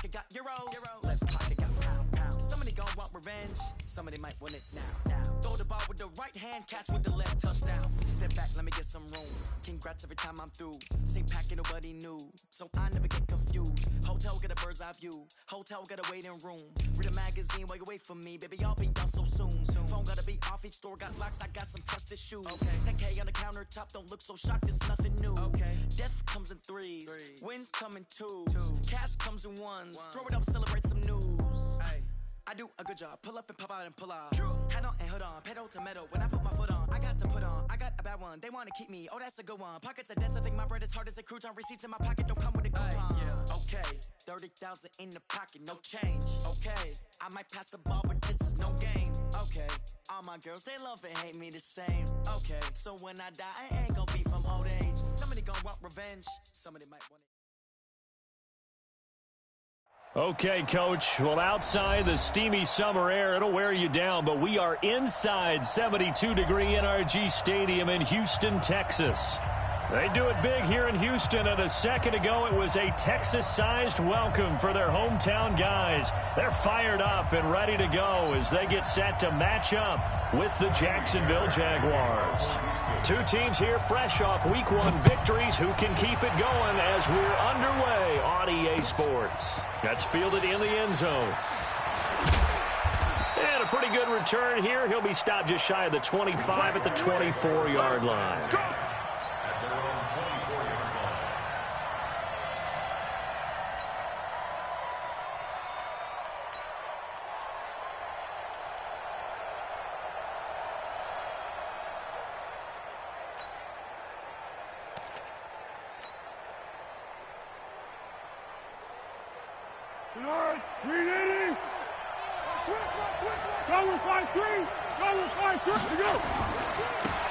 pocket got euros. Left pocket got pound. Somebody gon' want revenge. Somebody might want it now. Throw the ball with the right hand, catch with the left, touchdown. Step back, let me get some room. Congrats every time I'm through. Same packet, nobody knew, so I never get confused. Hotel get a bird's eye view. Hotel got a waiting room. Read a magazine while you wait for me, baby. I'll be done so soon. Phone gotta be off. Each store got locks. I got some trusted shoes. 10K on the countertop. Don't look so shocked. It's nothing new. Death comes in threes. Wins come in twos. Cash comes in ones. Throw it up, celebrate some news. I do a good job. Pull up and pop out and pull out. Head on and hood on. Pedal to metal. When I put my foot on, I got to put on. I got a bad one. They want to keep me. Oh, that's a good one. Pockets are dense. I think my bread is hard as a crouton. Receipts in my pocket don't come with a coupon. Okay, 30,000 in the pocket, no change. Okay, I might pass the ball, but this is no game. Okay, all my girls, they love and hate me the same. Okay, so when I die, I ain't gonna be from old age. Somebody gonna want revenge. Somebody might want it. Okay, Coach. Well, outside the steamy summer air, it'll wear you down, but we are inside 72-degree NRG Stadium in Houston, Texas. They do it big here in Houston, and a second ago it was a Texas-sized welcome for their hometown guys. They're fired up and ready to go as they get set to match up with the Jacksonville Jaguars. Two teams here fresh off Week 1 victories who can keep it going as we're underway on EA Sports. That's fielded in the end zone. And a pretty good return here. He'll be stopped just shy of the 25 at the 24-yard line.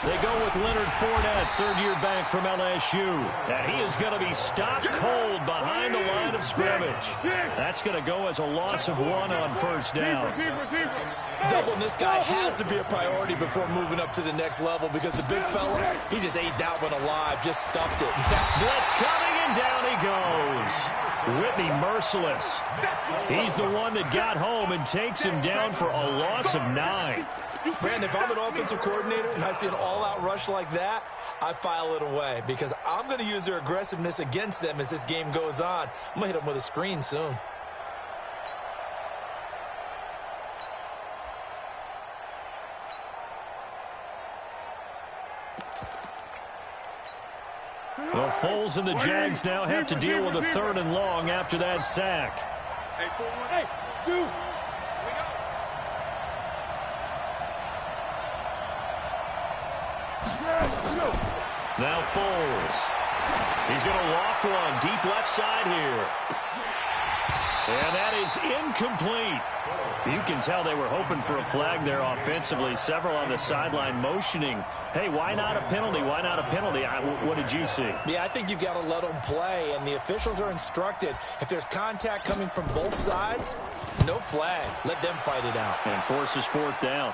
They go with Leonard Fournette, third-year back from LSU. And he is going to be stopped cold behind the line of scrimmage. That's going to go as a loss of 1 on first down. Doubling this guy has to be a priority before moving up to the next level because the big fella, he just ate that one alive, just stuffed it. In fact, blitz coming, and down he goes. Whitney merciless. He's the one that got home and takes him down for a loss of 9. Brandon, if I'm an offensive coordinator and I see an all-out rush like that, I file it away because I'm going to use their aggressiveness against them as this game goes on. I'm going to hit them with a screen soon. Well, Foles and the Jags now have to deal with a 3rd and long after that sack. Hey, shoot. Now Foles. He's going to loft one deep left side here. And that is incomplete. You can tell they were hoping for a flag there offensively. Several on the sideline motioning. Hey, why not a penalty? Why not a penalty? What did you see? Yeah, I think you've got to let them play, and the officials are instructed. If there's contact coming from both sides, no flag. Let them fight it out. And forces 4th down.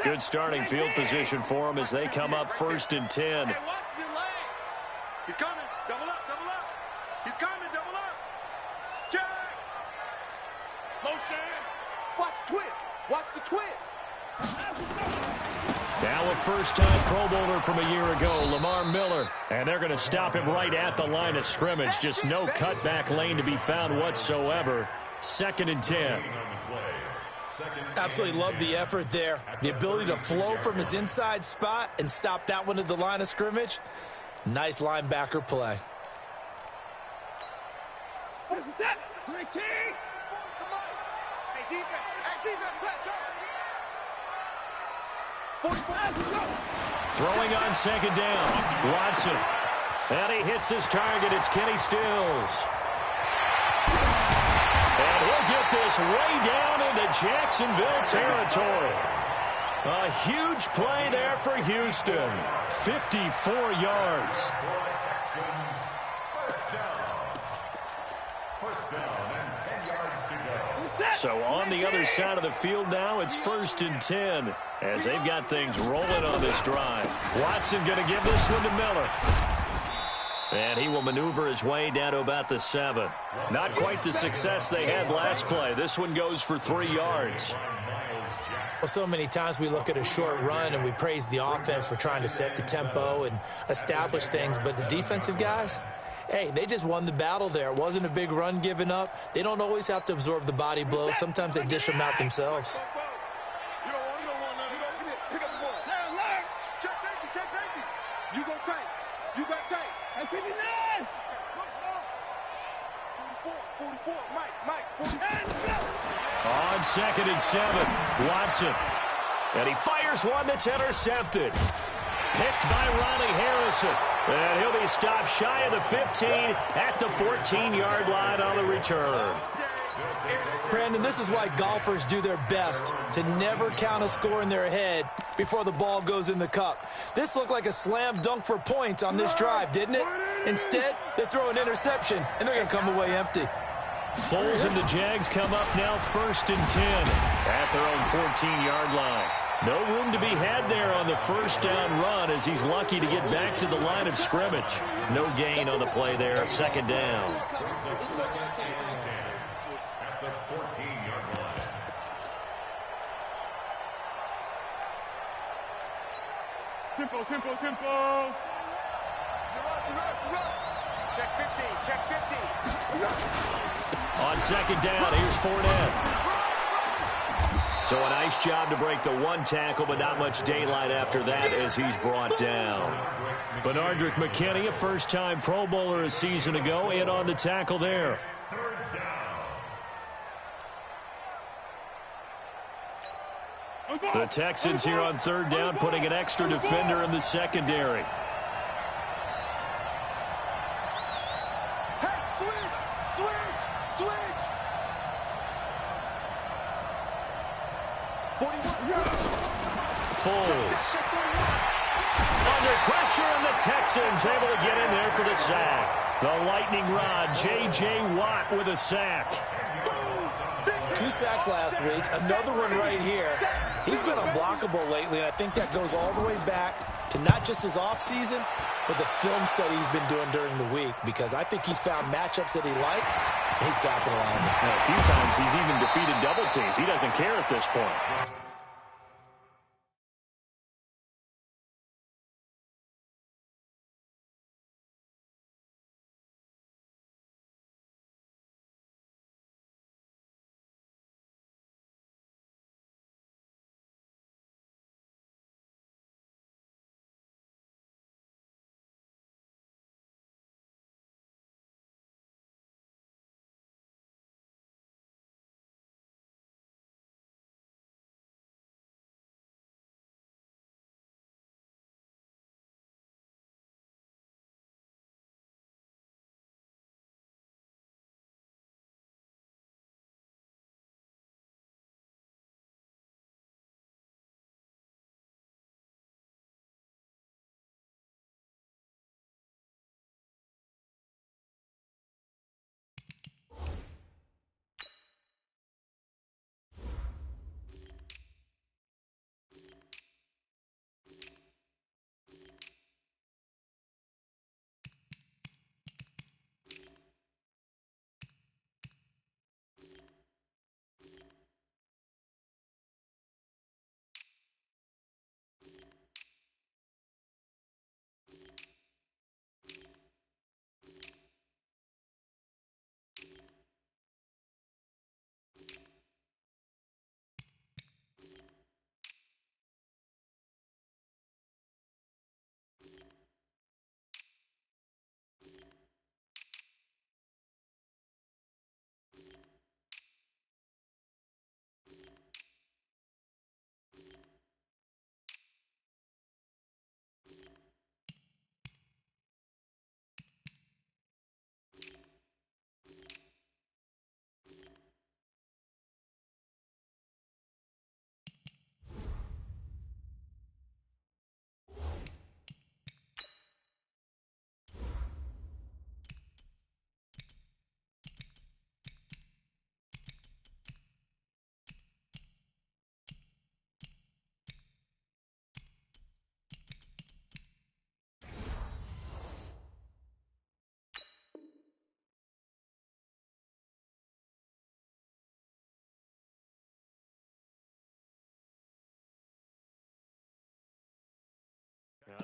Good starting field position for them as they come up 1st and 10. Hey, watch the leg. He's coming. Double up, double up. He's coming, double up. Check. Motion. Watch twist. Watch the twist. Now a first-time Pro Bowler from a year ago, Lamar Miller. And they're going to stop him right at the line of scrimmage. Just no cutback lane to be found whatsoever. 2nd and 10. Absolutely love the effort there. The ability to flow from his inside spot and stop that one at the line of scrimmage. Nice linebacker play. Throwing on 2nd down. Watson. And he hits his target. It's Kenny Stills. And he'll get this way down into Jacksonville territory. A huge play there for Houston. 54 yards. So on the other side of the field now, it's 1st and 10 as they've got things rolling on this drive. Watson going to give this one to Miller. And he will maneuver his way down to about the 7. Not quite the success they had last play. This one goes for 3 yards. Well, so many times we look at a short run and we praise the offense for trying to set the tempo and establish things, but the defensive guys, hey, they just won the battle there. It wasn't a big run given up. They don't always have to absorb the body blows. Sometimes they dish them out themselves. You go tight. You got tight. And 59. 44. Mike. 49. On 2nd and 7, Watson. And he fires one that's intercepted. Picked by Ronnie Harrison. And he'll be stopped shy of the 15 at the 14-yard line on the return. Brandon, this is why golfers do their best to never count a score in their head before the ball goes in the cup. This looked like a slam dunk for points on this drive, didn't it? Instead, they throw an interception, and they're going to come away empty. Foles and the Jags come up now 1st and 10 at their own 14-yard line. No room to be had there on the first down run as he's lucky to get back to the line of scrimmage. No gain on the play there, 2nd down. Tempo. Check 15. On 2nd down, here's Fournette. So a nice job to break the 1 tackle, but not much daylight after that as he's brought down. Benardrick McKinney, a first-time Pro Bowler a season ago, in on the tackle there. The Texans here on 3rd down, putting an extra defender in the secondary. Hey, switch. 41. Foles. Under pressure, and the Texans able to get in there for the sack. The lightning rod, J.J. Watt with a sack. 2 sacks last week, another one right here. He's been unblockable lately, and I think that goes all the way back to not just his offseason, but the film study he's been doing during the week, because I think he's found matchups that he likes, and he's capitalizing. A few times he's even defeated double teams. He doesn't care at this point.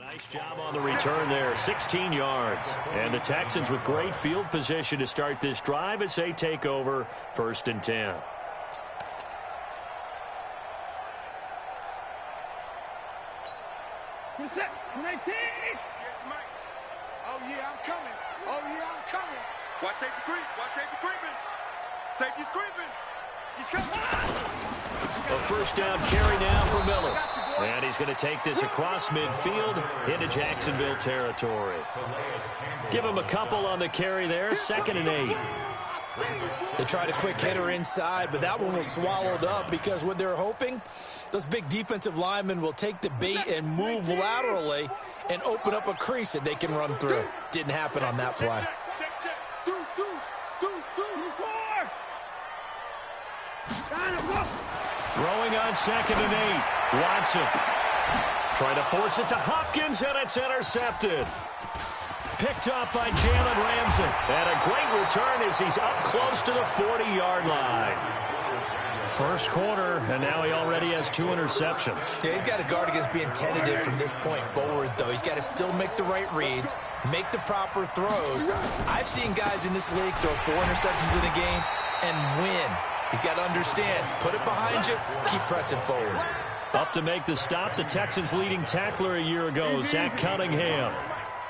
Nice job on the return there, 16 yards. And the Texans with great field position to start this drive as they take over 1st and 10. Set. 19. Oh, yeah, I'm coming. Oh, yeah, I'm coming. Watch safety creep. Watch safety creeping. Safety's creeping. He's coming. A 1st down carry now for Miller. And he's going to take this across midfield into Jacksonville territory. Give him a couple on the carry there. 2nd and 8. They tried a quick hitter inside, but that one was swallowed up because what they're hoping, those big defensive linemen will take the bait and move laterally and open up a crease that they can run through. Didn't happen on that play. Throwing on 2nd and 8. Watson trying to force it to Hopkins, and it's intercepted. Picked up by Jalen Ramsey. And a great return as he's up close to the 40-yard line. First quarter, and now he already has 2 interceptions. Yeah, he's got to guard against being tentative from this point forward, though. He's got to still make the right reads, make the proper throws. I've seen guys in this league throw 4 interceptions in a game and win. He's got to understand, put it behind you, keep pressing forward. Up to make the stop, the Texans' leading tackler a year ago, Zach Cunningham.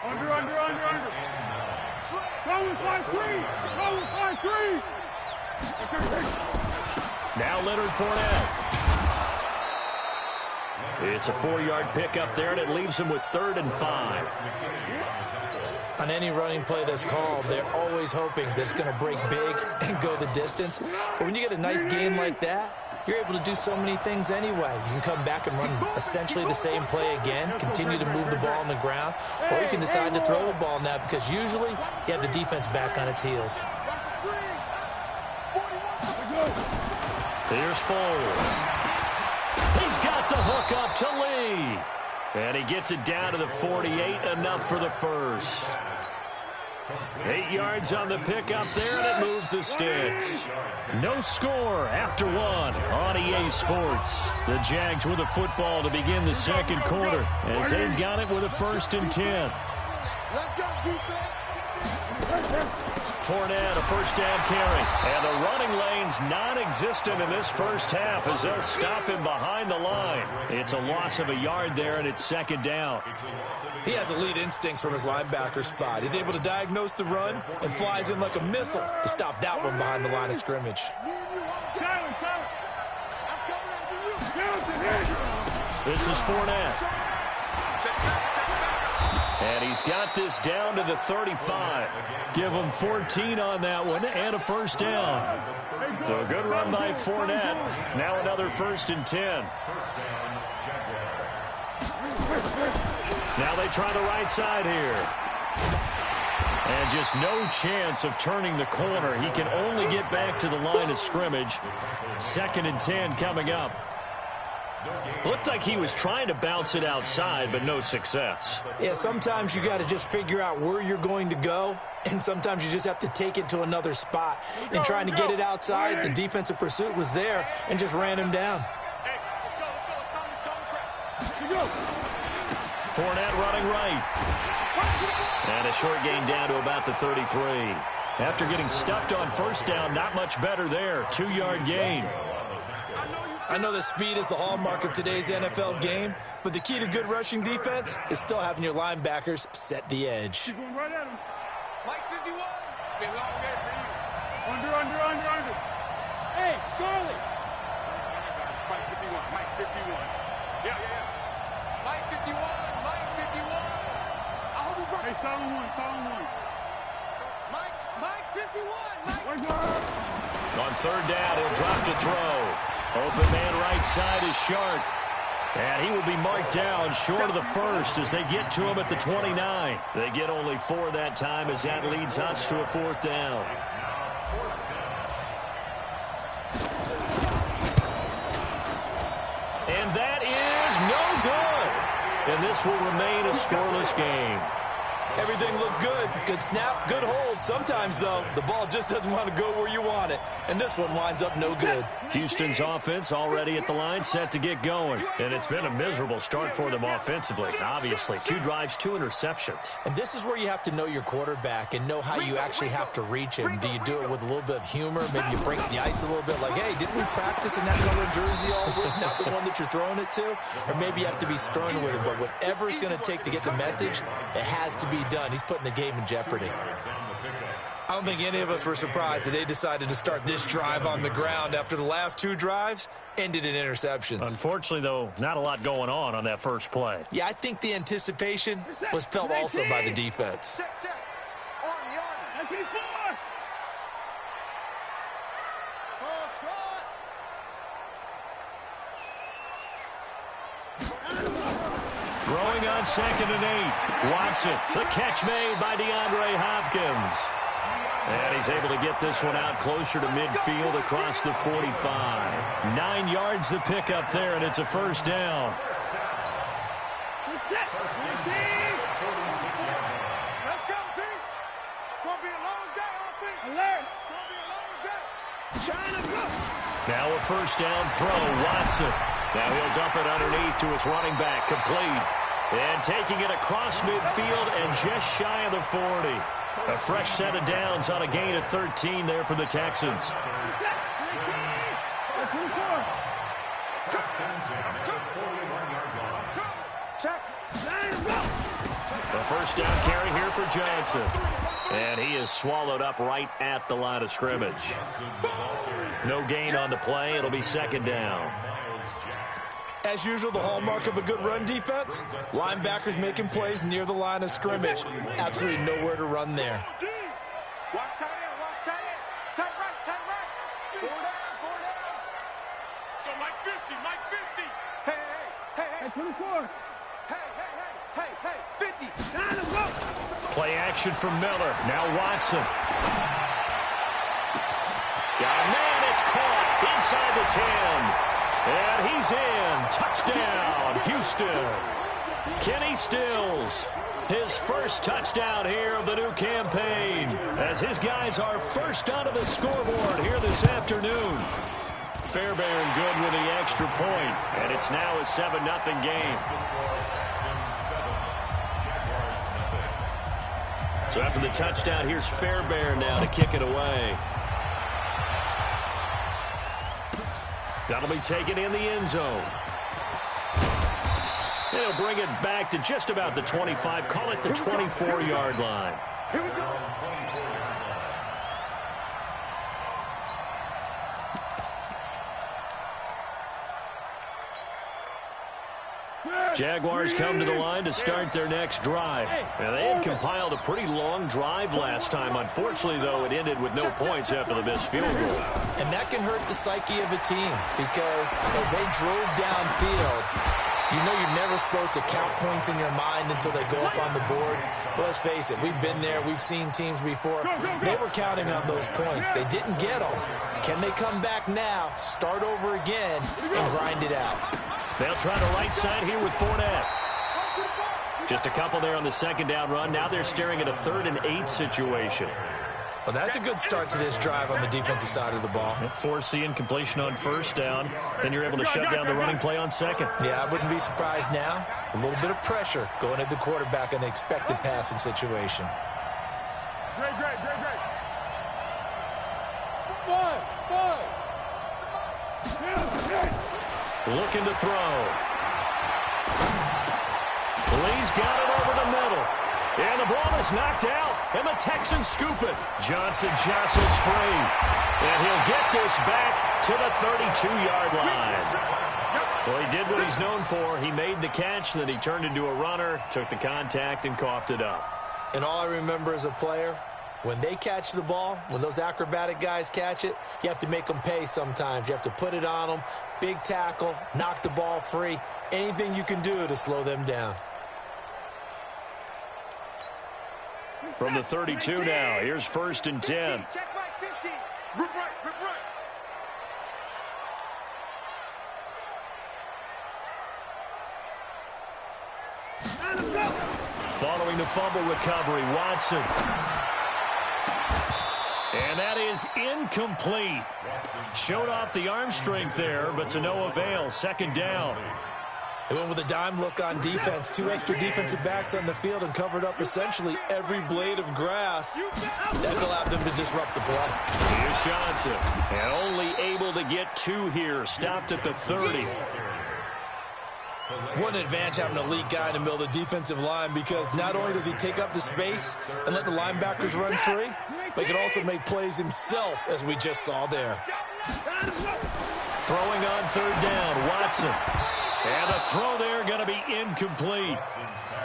Under. Go with 5-3. Now Leonard Fournette. It's a 4-yard pickup there, and it leaves him with 3rd and 5. On any running play that's called, they're always hoping that it's going to break big and go the distance. But when you get a nice game like that, you're able to do so many things anyway. You can come back and run essentially the same play again, continue to move the ball on the ground, or you can decide to throw the ball now because usually you have the defense back on its heels. Here's Foles. He's got the hook up to Lee. And he gets it down to the 48, enough for the first. 8 yards on the pickup there, and it moves the sticks. No score after 1 on EA Sports. The Jags with the football to begin the second quarter as they've got it with a 1st and 10. Let's go, defense. Fournette, a 1st down carry. And the running lane's non-existent in this first half as they'll stop him behind the line. It's a loss of a yard there, and it's 2nd down. He has elite instincts from his linebacker spot. He's able to diagnose the run and flies in like a missile to stop that one behind the line of scrimmage. This is Fournette. And he's got this down to the 35. Give him 14 on that one and a 1st down. So a good run by Fournette. Now another 1st and 10. Now they try the right side here. And just no chance of turning the corner. He can only get back to the line of scrimmage. 2nd and 10 coming up. Looked like he was trying to bounce it outside, but no success. Yeah, sometimes you got to just figure out where you're going to go, and sometimes you just have to take it to another spot. And trying to get it outside, the defensive pursuit was there and just ran him down. Fournette running right. And a short gain down to about the 33. After getting stuffed on 1st down, not much better there. 2-yard gain. I know that speed is the hallmark of today's NFL game, but the key to good rushing defense is still having your linebackers set the edge. Keep going right at him. Mike 51. Been a long game for you. Under. Hey, Charlie. Mike 51. Mike 51. Yeah. Mike 51. I hope you brought. Hey, solid one. Mike 51. On 3rd down, he'll drop to throw. Open man right side is Shark. And he will be marked down short of the first as they get to him at the 29. They get only 4 that time as that leads us to a 4th down. And that is no good. And this will remain a scoreless game. Everything looked good. Good snap, good hold. Sometimes, though, the ball just doesn't want to go where you want it. And this one winds up no good. Houston's offense already at the line, set to get going. And it's been a miserable start for them offensively, obviously. 2 drives, 2 interceptions. And this is where you have to know your quarterback and know how you actually have to reach him. Do you do it with a little bit of humor? Maybe you break the ice a little bit like, hey, didn't we practice in that color jersey all week, not the one that you're throwing it to? Or maybe you have to be stern with him. But whatever it's going to take to get the message, it has to be done. He's putting the game in jeopardy. I don't think any of us were surprised that they decided to start this drive on the ground after the last 2 drives ended in interceptions. Unfortunately, though, not a lot going on that first play. Yeah, I think the anticipation was felt also by the defense. Throwing on 2nd and 8. Watson, the catch made by DeAndre Hopkins. And he's able to get this one out closer to midfield across the 45. 9 yards to pick up there, and it's a first down. Let's go, team. It's going to be a long day, I think. Alert. It's going to be a long day. Trying to go. Now a first down throw, Watson. Now he'll dump it underneath to his running back, complete. And taking it across midfield and just shy of the 40. A fresh set of downs on a gain of 13 there for the Texans. The first down carry here for Johnson. And he is swallowed up right at the line of scrimmage. No gain on the play. It'll be 2nd down. As usual, the hallmark of a good run defense, linebackers making plays near the line of scrimmage. Absolutely nowhere to run there. Watch tight end, watch tight end. Tight right, tight right. 4 down, 4 down. Go Mike 50, Mike 50. Hey, hey, hey, hey. 24. Hey, 50. Down and go. Play action from Miller. Now Watson. Got a man, it's caught inside the 10. And he's in. Touchdown, Houston. Kenny Stills, his first touchdown here of the new campaign, as his guys are first onto the scoreboard here this afternoon. Fairbairn good with the extra point, and it's now a 7-0 game. So after the touchdown, here's Fairbairn now to kick it away. That'll be taken in the end zone. They'll bring it back to just about the 25. Call it the 24-yard line. Here we go. Jaguars come to the line to start their next drive. Now, they had compiled a pretty long drive last time. Unfortunately, though, it ended with no points after the missed field goal. And that can hurt the psyche of a team because as they drove downfield, you know you're never supposed to count points in your mind until they go up on the board. But let's face it, we've been there. We've seen teams before. They were counting on those points. They didn't get them. Can they come back now, start over again, and grind it out? They'll try the right side here with Fournette. Just a couple there on the 2nd down run. Now they're staring at a 3rd and 8 situation. Well, that's a good start to this drive on the defensive side of the ball. Force incompletion on 1st down. Then you're able to shut down the running play on 2nd. Yeah, I wouldn't be surprised now. A little bit of pressure going at the quarterback in an expected passing situation. Great. Looking to throw. Lee's got it over the middle. And the ball is knocked out, and the Texans scoop it. Johnson jostles free. And he'll get this back to the 32-yard line. Well, he did what he's known for. He made the catch, then he turned into a runner, took the contact, and coughed it up. And all I remember as a player, when they catch the ball, when those acrobatic guys catch it, you have to make them pay sometimes. You have to put it on them, big tackle, knock the ball free, anything you can do to slow them down. From the 32 now, here's 1st and 10. Check right 50. Rip right. Following the the fumble recovery. Watson. And that is incomplete. Showed off the arm strength there, but to no avail. Second down. They went with a dime look on defense. 2 extra defensive backs on the field and covered up essentially every blade of grass. That allowed them to disrupt the play. Here's Johnson. And only able to get 2 here. Stopped at the 30. What an advantage having an elite guy in the middle of the defensive line, because not only does he take up the space and let the linebackers run free, but he can also make plays himself, as we just saw there. Throwing on third down, Watson. And the throw there going to be incomplete.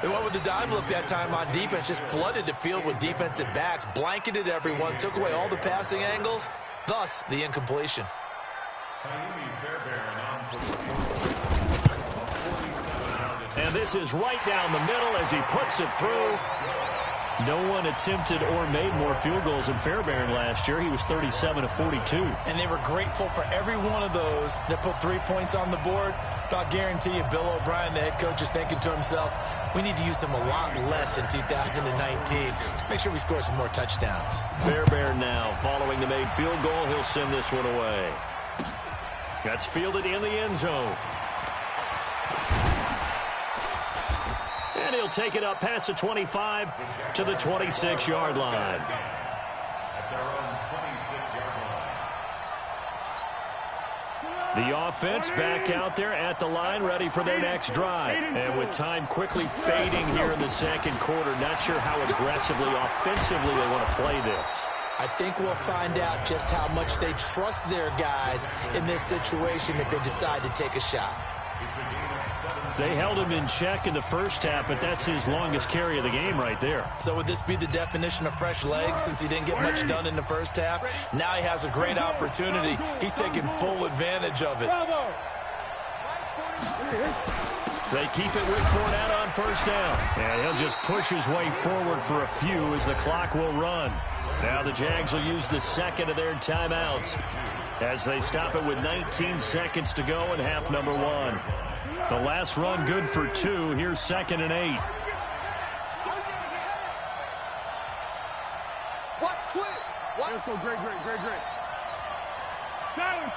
They went with the dime look that time on defense, just flooded the field with defensive backs, blanketed everyone, took away all the passing angles, thus the incompletion. And this is right down the middle as he puts it through. No one attempted or made more field goals in Fairbairn last year. He was 37 of 42. And they were grateful for every one of those that put 3 points on the board. But I'll guarantee you, Bill O'Brien, the head coach, is thinking to himself, we need to use them a lot less in 2019. Let's make sure we score some more touchdowns. Fairbairn now following the made field goal. He'll send this one away. That's fielded in the end zone. And he'll take it up past the 25 to the 26-yard line. The offense back out there at the line, ready for their next drive. And with time quickly fading here in the second quarter, not sure how aggressively, offensively they want to play this. I think we'll find out just how much they trust their guys in this situation if they decide to take a shot. They held him in check in the first half, but that's his longest carry of the game right there. So would this be the definition of fresh legs since he didn't get much done in the first half? Now he has a great opportunity. He's taking full advantage of it. They keep it with Fournette on first down. And he'll just push his way forward for a few as the clock will run. Now the Jags will use the second of their timeouts as they stop it with 19 seconds to go in half number 1. The last run good for 2. Here's 2nd and 8. What? Twist. What? Let's go. Great. Silent.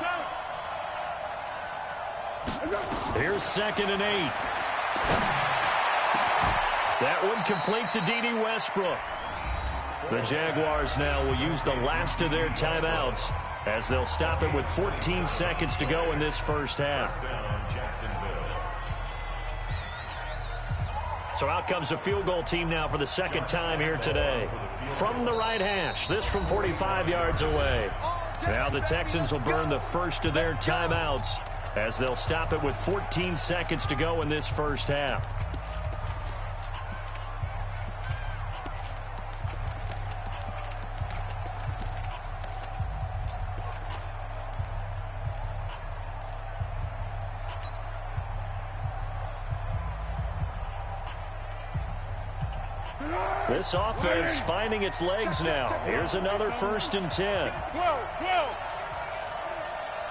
Here's 2nd and 8. That one complete to D.D. Westbrook. The Jaguars now will use the last of their timeouts as they'll stop it with 14 seconds to go in this first half. So out comes the field goal team now for the second time here today. From the right hash, this from 45 yards away. Now the Texans will burn the first of their timeouts as they'll stop it with 14 seconds to go in this first half. This offense finding its legs now. Here's another 1st and 10.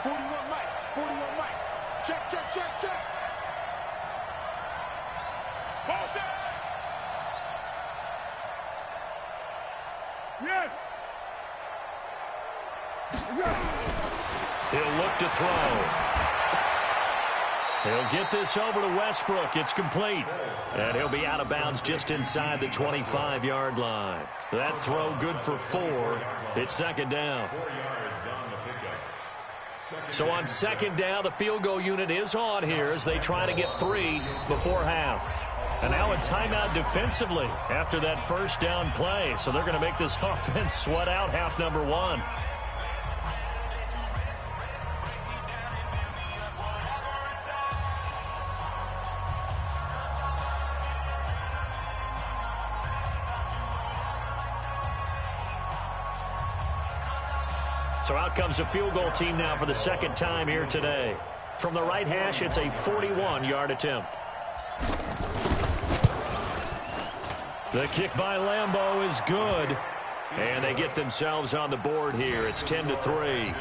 41 Mike. Check. Ball set. Yes. He'll look to throw. He'll get this over to Westbrook. It's complete. And he'll be out of bounds just inside the 25-yard line. That throw good for 4. It's 2nd down. So on 2nd down, the field goal unit is on here as they try to get 3 before half. And now a timeout defensively after that first down play. So they're going to make this offense sweat out half number 1. So out comes the field goal team now for the second time here today. From the right hash, it's a 41-yard attempt. The kick by Lambeau is good. And they get themselves on the board here. It's 10-3.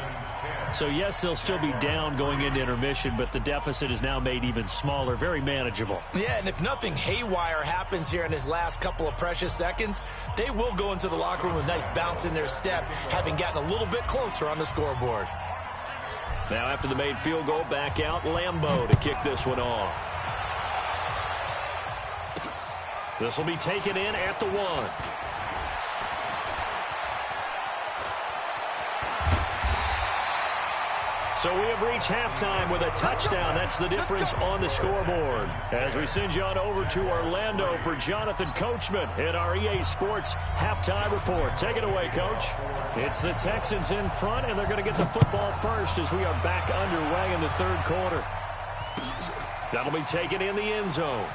So, yes, they'll still be down going into intermission, but the deficit is now made even smaller, very manageable. Yeah, and if nothing haywire happens here in his last couple of precious seconds, they will go into the locker room with a nice bounce in their step, having gotten a little bit closer on the scoreboard. Now, after the made field goal, back out Lambeau to kick this one off. This will be taken in at the 1. So we have reached halftime with a touchdown. That's the difference on the scoreboard. As we send you on over to Orlando for Jonathan Coachman in our EA Sports halftime report. Take it away, Coach. It's the Texans in front, and they're going to get the football first as we are back underway in the third quarter. That'll be taken in the end zone.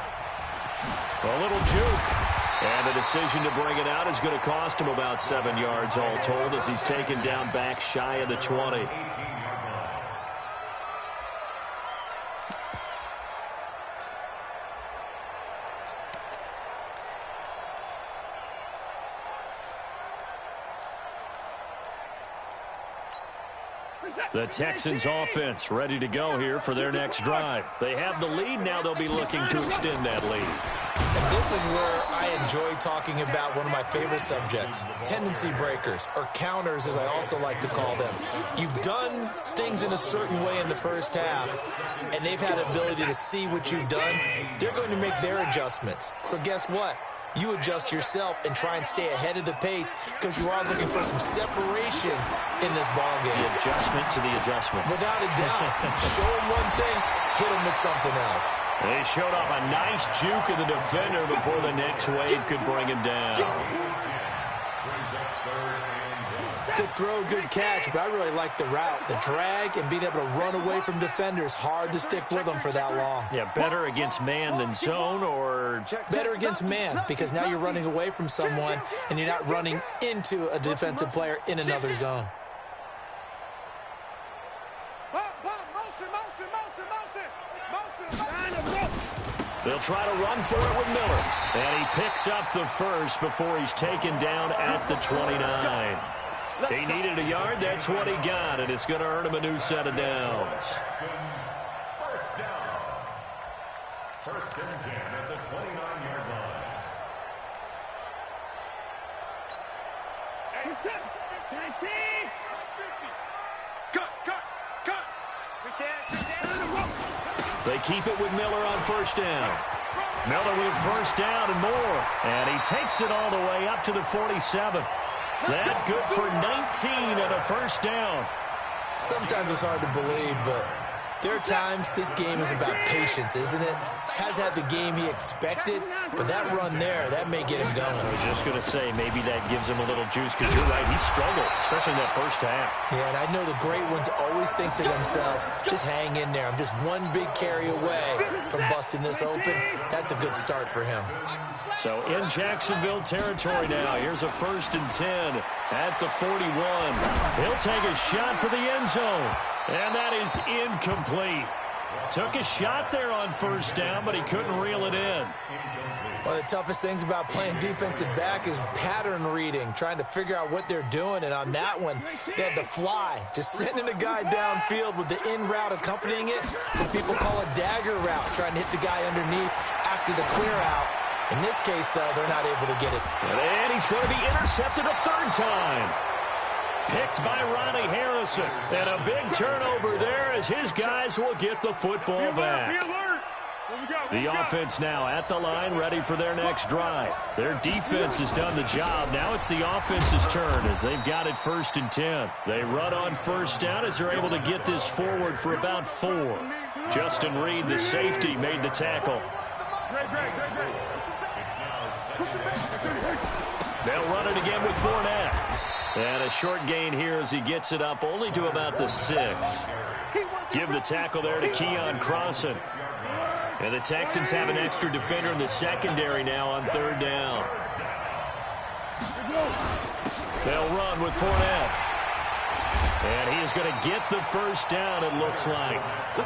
A little juke. And the decision to bring it out is going to cost him about 7 yards all told as he's taken down back shy of the 20. The Texans offense ready to go here for their next drive. They have the lead. Now they'll be looking to extend that lead. And this is where I enjoy talking about one of my favorite subjects, tendency breakers, or counters as I also like to call them. You've done things in a certain way in the first half, and they've had the ability to see what you've done. They're going to make their adjustments. So guess what? You adjust yourself and try and stay ahead of the pace because you are looking for some separation in this ballgame. The adjustment to the adjustment. Without a doubt. Show them one thing, hit them with something else. They showed off a nice juke of the defender before the next wave could bring him down. Good throw, good catch, but I really like the route. The drag and being able to run away from defenders, hard to stick with them for that long. Yeah, better against man than zone, or better against man, because now you're running away from someone and you're not running into a defensive player in another zone. They'll try to run for it with Miller. And he picks up the first before he's taken down at the 29. He needed a yard. That's what he got, and it's going to earn him a new set of downs. First and 10 at the 29-yard line. They keep it with Miller on first down. Miller with first down and more. And he takes it all the way up to the 47. That good for 19 and a first down. Sometimes it's hard to believe, but there are times this game is about patience, isn't it? Has had the game he expected, but that run there, that may get him going. I was just going to say, maybe that gives him a little juice, because you're right, he struggled, especially in that first half. Yeah, and I know the great ones always think to themselves, just hang in there. I'm just one big carry away from busting this open. That's a good start for him. So in Jacksonville territory now, here's a 1st and 10 at the 41. He'll take a shot for the end zone, and that is incomplete. Took a shot there on first down, but he couldn't reel it in. One of the toughest things about playing defensive back is pattern reading, trying to figure out what they're doing. And on that one, they had the fly, just sending a guy downfield with the in route accompanying it, what people call a dagger route, trying to hit the guy underneath after the clear out. In this case, though, they're not able to get it. And he's going to be intercepted a third time. Picked by Ronnie Harrison. And a big turnover there as his guys will get the football back. The offense now at the line, ready for their next drive. Their defense has done the job. Now it's the offense's turn as they've got it 1st and 10. They run on first down as they're able to get this forward for about 4. Justin Reed, the safety, made the tackle. They'll run it again with Fournette. And a short gain here as he gets it up only to about the 6. Give the tackle there to Keon Crossan. And the Texans have an extra defender in the secondary now on 3rd down. They'll run with Fournette. And he is going to get the first down, it looks like,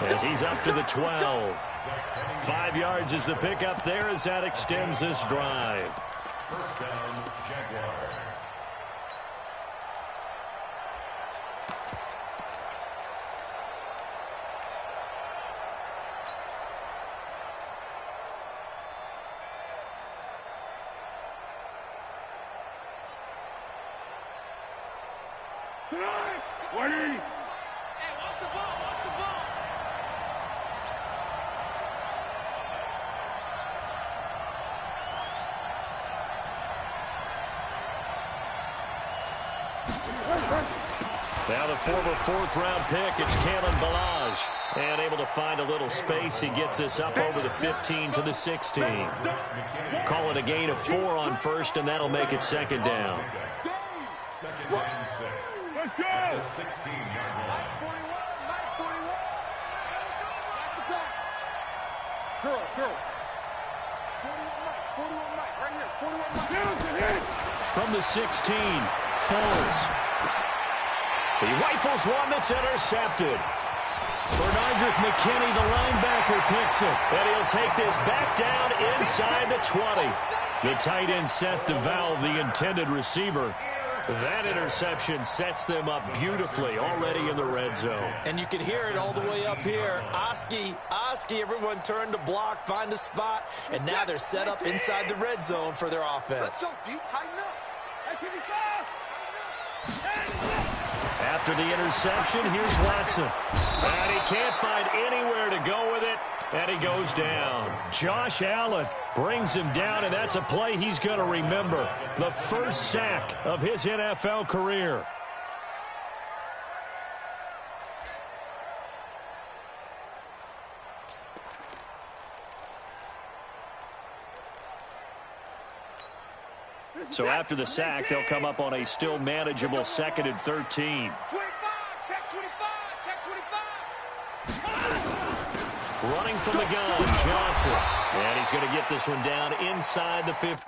as he's up to the 12. 5 yards is the pickup there as that extends this drive. First down, Jaguars. 180. Hey, watch the ball, watch the ball. Now the former fourth-round pick, it's Kalen Balaj. And able to find a little space. He gets this up over the 15 to the 16. Call it a gain of 4 on first, and that'll make it second down. Second and 6. Let's go. At the 16-yard line. Mike 41. That's the pass. Girl. 41 Mike. Right here. 41 Mike. From the 16, Foles. He rifles one that's intercepted. Bernardrick McKinney, the linebacker, picks it. And he'll take this back down inside the 20. The tight end set the valve, the intended receiver. That interception sets them up beautifully already in the red zone. And you can hear it all the way up here. Oski, everyone turned to block, find a spot, and now they're set up inside the red zone for their offense. Let's go, D. Tighten up. After the interception, here's Watson. And he can't find anywhere to go with it, and he goes down. Josh Allen brings him down, and that's a play he's going to remember. The first sack of his NFL career. So after the sack, they'll come up on a still manageable 2nd and 13. 25, check 25, check 25. Running from the gun, Johnson. And he's going to get this one down inside the 50.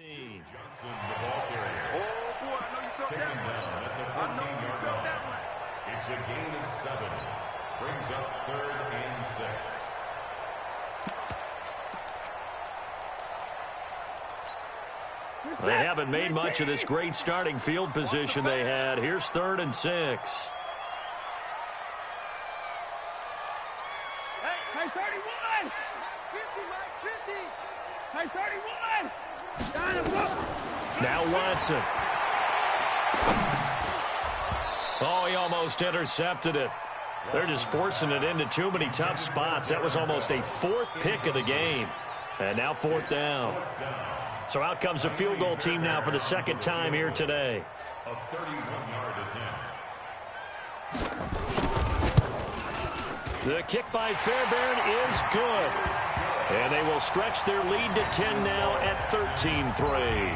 team. Johnson, the ball carrier. Oh, boy, I know you felt Taken that one. down at the I know you 14-yard felt that line. one. It's a gain of 7. Brings up 3rd and 6. They haven't made much of this great starting field position they had. Here's 3rd and 6. Hey, 31! 50, Mike, 50! Hey, 31! Down and go! Now Watson. Oh, he almost intercepted it. They're just forcing it into too many tough spots. That was almost a 4th pick of the game. And now 4th down. So out comes the field goal team now for the 2nd time here today. A 31-yard attempt. The kick by Fairbairn is good. And they will stretch their lead to 10 now at 13-3.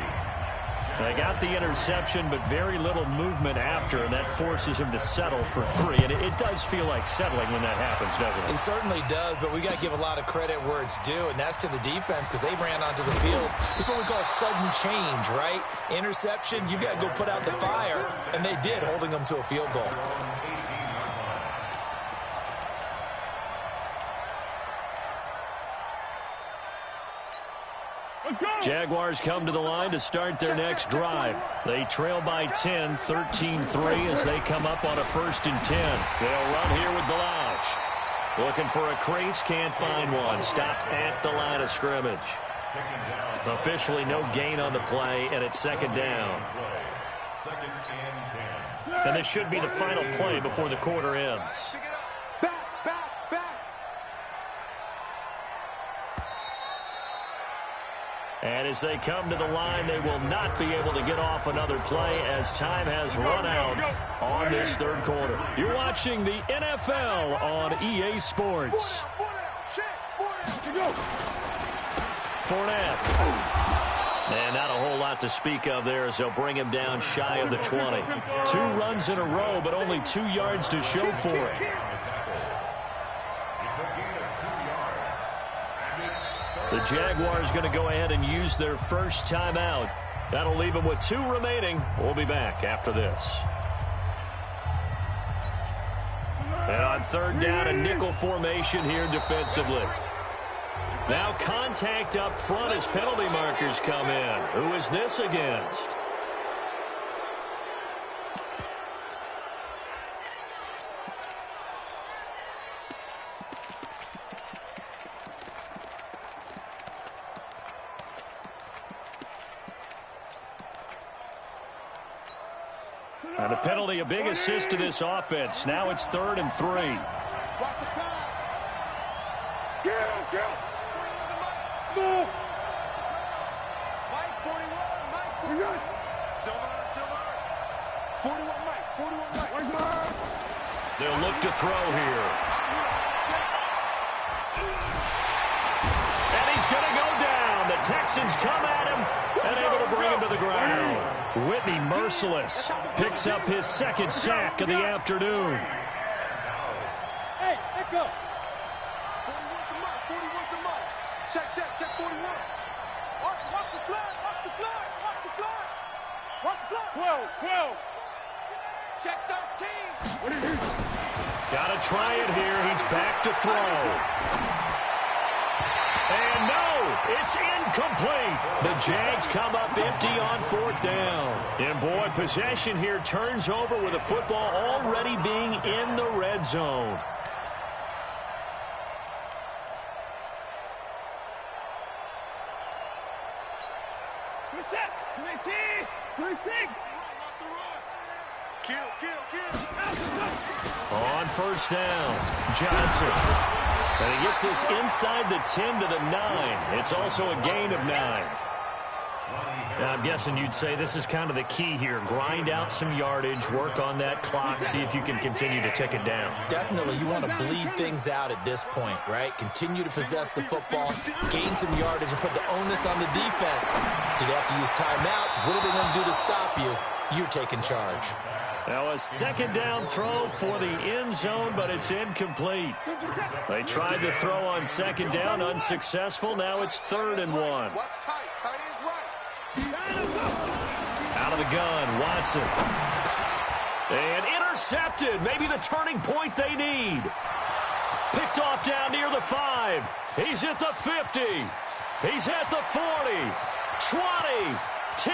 They got the interception, but very little movement after, and that forces him to settle for 3. And it does feel like settling when that happens, doesn't it? It certainly does, but we got to give a lot of credit where it's due, and that's to the defense because they ran onto the field. This is what we call sudden change, right? Interception, you got to go put out the fire, and they did, holding them to a field goal. Jaguars come to the line to start their next drive. They trail by 10, 13-3 as they come up on a 1st and 10. They'll run here with Balazs. Looking for a crease, can't find one. Stopped at the line of scrimmage. Officially no gain on the play, and it's 2nd down. 2nd and 10. And this should be the final play before the quarter ends. And as they come to the line, they will not be able to get off another play as time has run out on this 3rd quarter. You're watching the NFL on EA Sports. Fournette. And not a whole lot to speak of there as they'll bring him down shy of the 20. 2 runs in a row, but only 2 yards to show for it. The Jaguars going to go ahead and use their first timeout. That'll leave them with 2 remaining. We'll be back after this. And on 3rd down, a nickel formation here defensively. Now contact up front as penalty markers come in. Who is this against? And the penalty, a big assist to this offense. Now it's 3rd and 3. Watch the pass. Go. Smooth. Mike, 41. Mike, 41. Silver. 41, Mike. They'll look to throw here. And he's going to go down. The Texans come at him and able to bring him to the ground. Whitney, merciless, picks up his 2nd sack of the afternoon. Hey, echo. 41 to Mike. Check 41. Watch the flag. 12. Check 13. Got to try it here. He's back to throw. And no, it's incomplete. The Jags come up empty on 4th down. And boy, possession here turns over with the football already being in the red zone. On 1st down, Johnson. And he gets this inside the 10 to the 9. It's also a gain of 9. Now, I'm guessing you'd say this is kind of the key here. Grind out some yardage, work on that clock, see if you can continue to tick it down. Definitely, you want to bleed things out at this point, right? Continue to possess the football, gain some yardage, and put the onus on the defense. Do they have to use timeouts? What are they going to do to stop you? You're taking charge. Now a 2nd down throw for the end zone, but it's incomplete. They tried to throw on 2nd down, unsuccessful. Now it's 3rd and 1. Watch tight. Tight is right. Out of the gun, Watson. And intercepted. Maybe the turning point they need. Picked off down near the 5. He's at the 50. He's at the 40. 20. 10.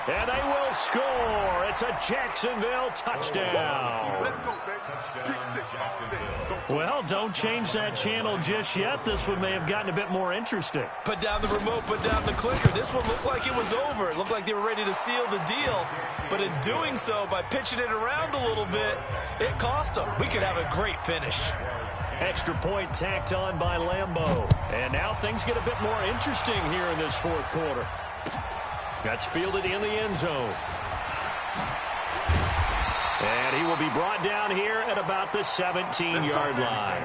And they will score. It's a Jacksonville touchdown. Let's go, baby. Pick 6 all day. Well, don't change that channel just yet. This one may have gotten a bit more interesting. Put down the remote, put down the clicker. This one looked like it was over. It looked like they were ready to seal the deal. But in doing so, by pitching it around a little bit, it cost them. We could have a great finish. Extra point tacked on by Lambeau. And now things get a bit more interesting here in this fourth quarter. That's fielded in the end zone. And he will be brought down here at about the 17-yard line.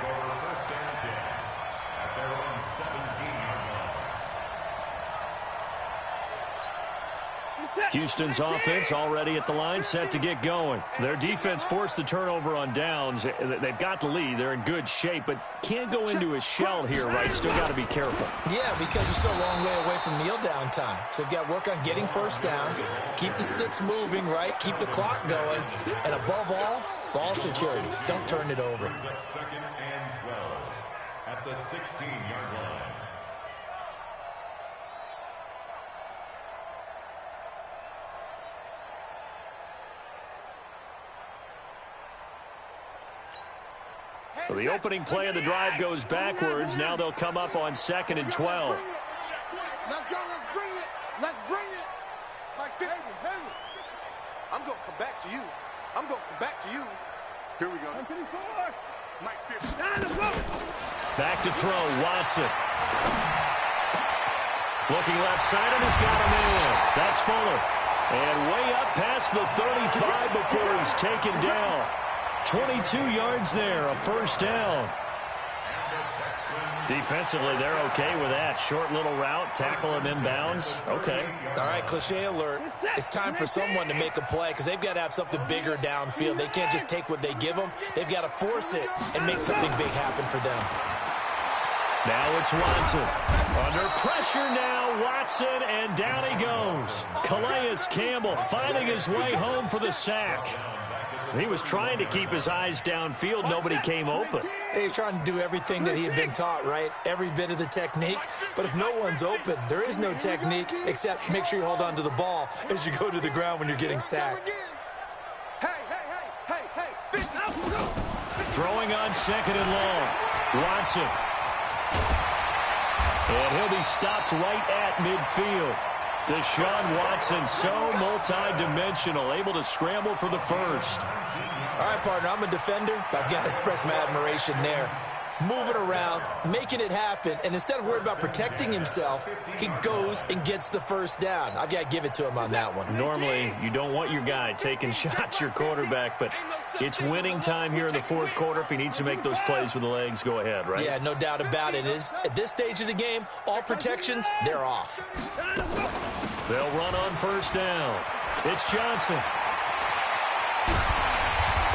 Houston's offense already at the line, set to get going. Their defense forced the turnover on downs. They've got the lead. They're in good shape, but can't go into a shell here, right? Still got to be careful. Yeah, because they're so a long way away from kneel down time. So they've got to work on getting first downs, keep the sticks moving, right? Keep the clock going. And above all, ball security. Don't turn it over. Second and 12 at the 16-yard line. So the opening play of the drive goes backwards. Now they'll come up on 2nd and 12. Let's go. Let's bring it. Let's bring it. Mike, I'm going to come back to you. I'm going to come back to you. Here we go. Mike, 50. Back to throw, Watson. Looking left side, and he's got him in. That's Fuller. And way up past the 35 before he's taken down. 22 yards there, a first down. Defensively, they're okay with that. Short little route, tackle him inbounds. Okay. All right, cliche alert. It's time for someone to make a play because they've got to have something bigger downfield. They can't just take what they give them. They've got to force it and make something big happen for them. Now it's Watson. Under pressure now, Watson, and down he goes. Calais Campbell finding his way home for the sack. He was trying to keep his eyes downfield. Nobody came open. He's trying to do everything that he had been taught, right? Every bit of the technique. But if no one's open, there is no technique except make sure you hold on to the ball as you go to the ground when you're getting sacked. Throwing on 2nd and long. Watson. And he'll be stopped right at midfield. Deshaun Watson, so multi-dimensional, able to scramble for the first. All right, partner, I'm a defender. I've got to express my admiration there. Moving around, making it happen, and instead of worried about protecting himself, he goes and gets the first down. I've got to give it to him on that one. Normally, you don't want your guy taking shots, your quarterback, but it's winning time here in the fourth quarter. If he needs to make those plays with the legs, go ahead, right? Yeah, no doubt about it. At this stage of the game, all protections, they're off. They'll run on first down. It's Johnson.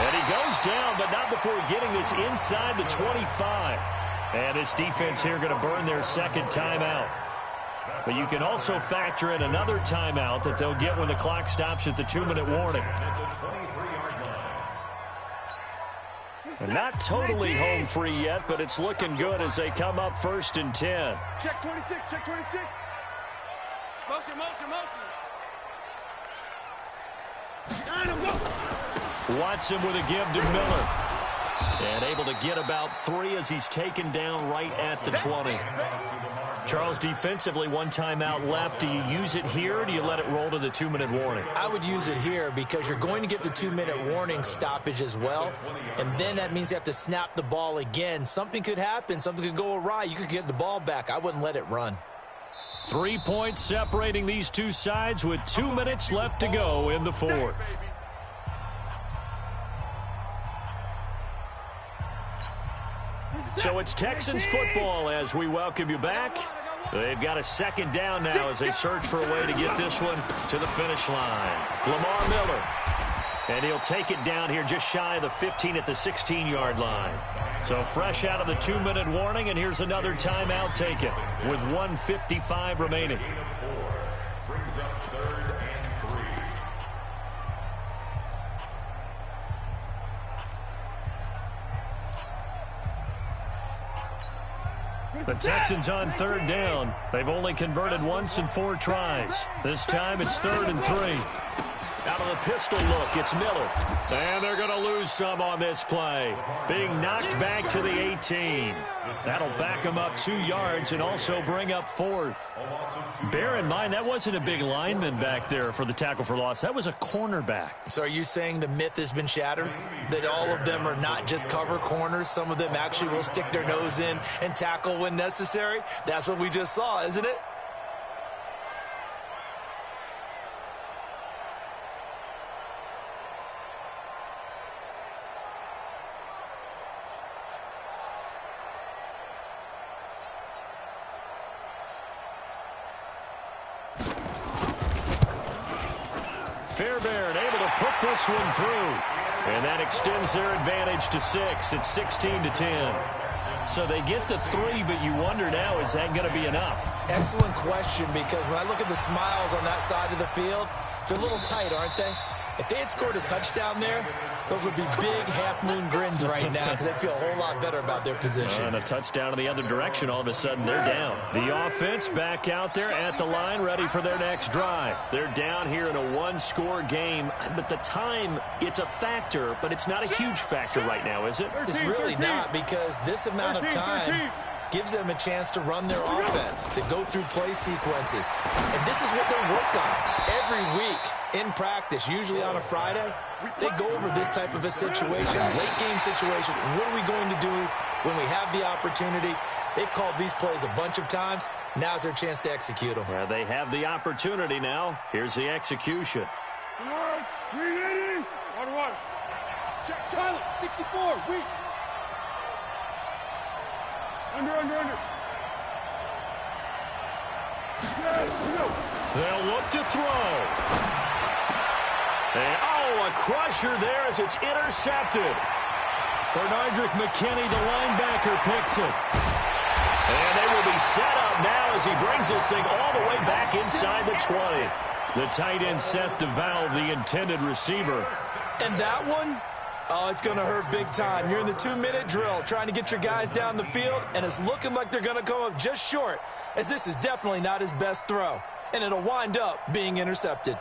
And he goes down, but not before getting this inside the 25. And this defense here going to burn their second timeout. But you can also factor in another timeout that they'll get when the clock stops at the 2-minute warning. And not totally home free yet, but it's looking good as they come up 1st and 10. Check 26, check 26. Motion, motion, motion. Watson with a give to Miller. And able to get about 3 as he's taken down right at the 20. Charles, defensively, 1 timeout left. Do you use it here or do you let it roll to the 2-minute warning? I would use it here because you're going to get the 2-minute warning stoppage as well. And then that means you have to snap the ball again. Something could happen. Something could go awry. You could get the ball back. I wouldn't let it run. 3 points separating these two sides with 2 minutes left to go in the fourth. So it's Texans football as we welcome you back. They've got a second down now as they search for a way to get this one to the finish line. Lamar Miller. And he'll take it down here just shy of the 15 at the 16-yard line. So fresh out of the 2-minute warning, and here's another timeout taken with 1:55 remaining. The Texans on third down. They've only converted once in 4 tries. This time it's 3rd and 3. Out of the pistol look, it's Miller. And they're going to lose some on this play. Being knocked back to the 18. That'll back them up 2 yards and also bring up 4th. Bear in mind, that wasn't a big lineman back there for the tackle for loss. That was a cornerback. So are you saying the myth has been shattered? That all of them are not just cover corners? Some of them actually will stick their nose in and tackle when necessary? That's what we just saw, isn't it? Fairbairn able to put this one through. And that extends their advantage to 6. It's 16-10. So they get the 3, but you wonder now, is that going to be enough? Excellent question, because when I look at the smiles on that side of the field, they're a little tight, aren't they? If they had scored a touchdown there, those would be big half-moon grins right now because they'd feel a whole lot better about their position. And a touchdown in the other direction, all of a sudden they're down. The offense back out there at the line, ready for their next drive. They're down here in a 1-score game, but the time, it's a factor, but it's not a huge factor right now, is it? It's really not, because this amount of time gives them a chance to run their offense, to go through play sequences. And this is what they work on every week in practice, usually on a Friday. They go over this type of a situation, late game situation. What are we going to do when we have the opportunity? They've called these plays a bunch of times. Now's their chance to execute them. Well, they have the opportunity now. Here's the execution. 380. 1-1. Check Tyler. 64. Weak. Under. They'll look to throw. And, a crusher there as it's intercepted. Bernardrick McKinney, the linebacker, picks it. And they will be set up now as he brings this thing all the way back inside the 20. The tight end set to valve the intended receiver. And that one? Oh, it's going to hurt big time. You're in the 2-minute drill trying to get your guys down the field, and it's looking like they're going to come up just short, as this is definitely not his best throw, and it'll wind up being intercepted.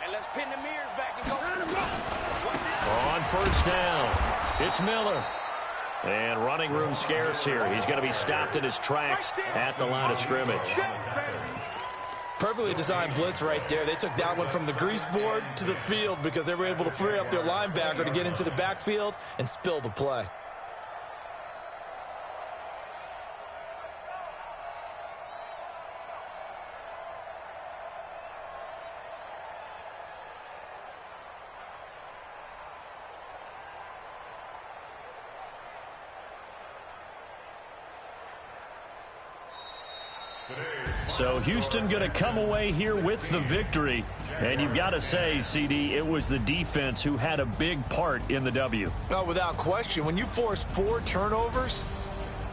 And let's pin the mirrors back and go. On first down, it's Miller. And running room scarce here. He's going to be stopped in his tracks at the line of scrimmage. Perfectly designed blitz right there. They took that one from the grease board to the field because they were able to free up their linebacker to get into the backfield and spill the play. So Houston going to come away here with the victory. And you've got to say, CD, it was the defense who had a big part in the W. Oh, without question. When you force 4 turnovers,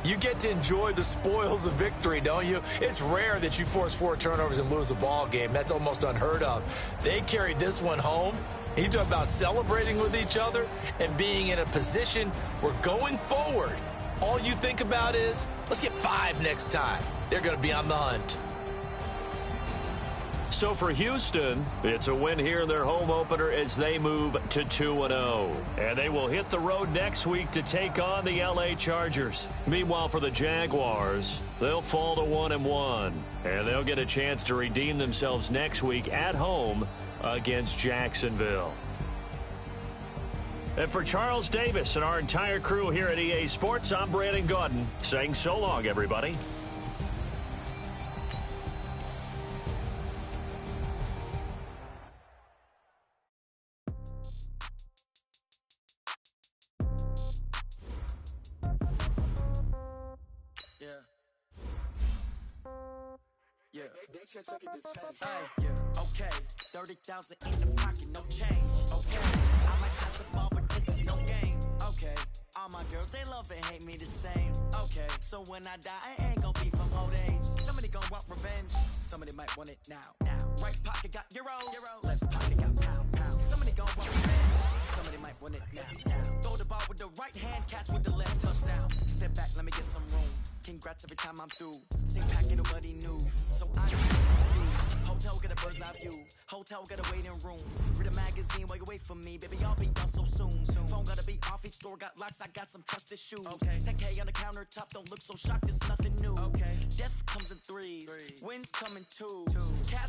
you get to enjoy the spoils of victory, don't you? It's rare that you force 4 turnovers and lose a ball game. That's almost unheard of. They carried this one home. You talk about celebrating with each other and being in a position where going forward, all you think about is, let's get 5 next time. They're going to be on the hunt. So for Houston, it's a win here in their home opener as they move to 2-0. And they will hit the road next week to take on the LA Chargers. Meanwhile, for the Jaguars, they'll fall to 1-1. And they'll get a chance to redeem themselves next week at home against Jacksonville. And for Charles Davis and our entire crew here at EA Sports, I'm Brandon Gaudin saying so long, everybody. Okay, 30,000 in the pocket, no change. Okay, I might pass the ball, but this is no game. Okay, all my girls, they love and hate me the same. Okay, so when I die, I ain't gonna be from old age. Somebody gon' want revenge. Somebody might want it now. Right pocket got euros. Left pocket got pound. Somebody gon' want revenge. Somebody might want it now. Throw the ball with the right hand, catch with the left touchdown. Step back, let me get some room. Congrats every time I'm through. Same packet, nobody knew. So I know hotel get a bird's eye view. Hotel get a waiting room. Read a magazine while you wait for me. Baby, I'll be done so soon. Phone gotta be off, each store got locks. I got some trusted shoes. 10K on the countertop, don't look so shocked, it's nothing new. Death comes in threes. Wins come in twos. Cash